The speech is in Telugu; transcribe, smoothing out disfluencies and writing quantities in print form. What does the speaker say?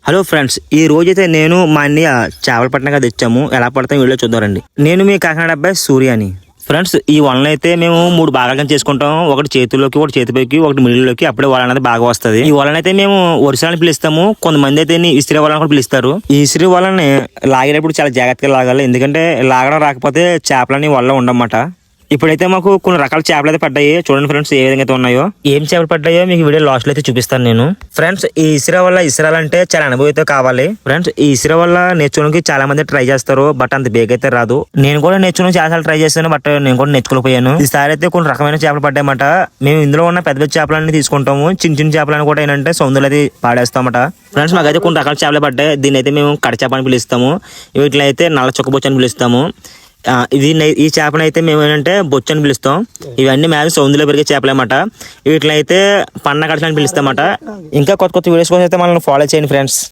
హలో ఫ్రెండ్స్, ఈ రోజైతే నేను మా అన్నయ్య చేపలు పట్టణంగా తెచ్చాము. ఎలా పడతాం వీడియో చూద్దారండి. నేను మీ కాకినాడ అబ్బాయి సూర్యాని. ఫ్రెండ్స్, ఈ వలన అయితే మేము 3 భాగాలుగా చేసుకుంటాం. ఒకటి చేతుల్లోకి, ఒకటి చేతిపైకి, ఒకటి మిడిల్లోకి. అప్పుడే వలన అనేది బాగా వస్తుంది. ఈ వలన అయితే మేము వరుసలని పిలుస్తాము. కొంతమంది అయితే ఇస్త్రీ వలన కూడా పిలుస్తారు. ఈ ఇస్త్రీ వలని లాగేటప్పుడు చాలా జాగ్రత్తగా లాగాలి, ఎందుకంటే లాగడం రాకపోతే చేపలని వల్ల ఉండమాట. ఇప్పుడైతే మాకు కొన్ని రకాల చేపలు అయితే పడ్డాయి. చూడండి ఫ్రెండ్స్, ఏ విధంగా అయితే ఉన్నాయో. ఏం చేపలు పడ్డాయో మీకు వీడియో లాస్ట్ లో అయితే చూపిస్తాను నేను. ఫ్రెండ్స్, ఈ ఇసుర వల్ల ఇసురాలంటే చాలా అనుభవం అయితే కావాలి. ఫ్రెండ్స్, ఈ ఇసుర వల్ల నేర్చుకోవడానికి చాలా మంది ట్రై చేస్తారు, బట్ అంత బేగ్ అయితే రాదు. నేను కూడా నేర్చుకోవడానికి చాలా సార్లు ట్రై చేస్తాను, బట్ నేను కూడా నేర్చుకోలేకపోయాను. ఈసారి అయితే కొన్ని రకమైన చేపలు పడ్డాయన్నమాట. మేము ఇందులో ఉన్న పెద్ద పెద్ద చేపలన్నీ తీసుకుంటాము. చిన్న చిన్న చేపలను కూడా ఏంటంటే సౌందర్యం అయితే పాడేస్తామట. ఫ్రెండ్స్, మాకైతే కొన్ని రకాల చేపలు పడ్డాయి. దీన్ని అయితే మేము కడచేప అని పిలుస్తాము. వీటిలో అయితే నల్ల చొక్కబొచ్చు అని పిలుస్తాము. ఈ చేపను అయితే మేము ఏంటంటే బొచ్చు అని పిలుస్తాం. ఇవన్నీ మేము సౌందర్యంలో పెరిగే చేపలేమాట. వీటిని అయితే పన్న కడచని పిలుస్తామట. ఇంకా కొత్త కొత్త వీడియోస్ కోసం అయితే మనల్ని ఫాలో చేయండి ఫ్రెండ్స్.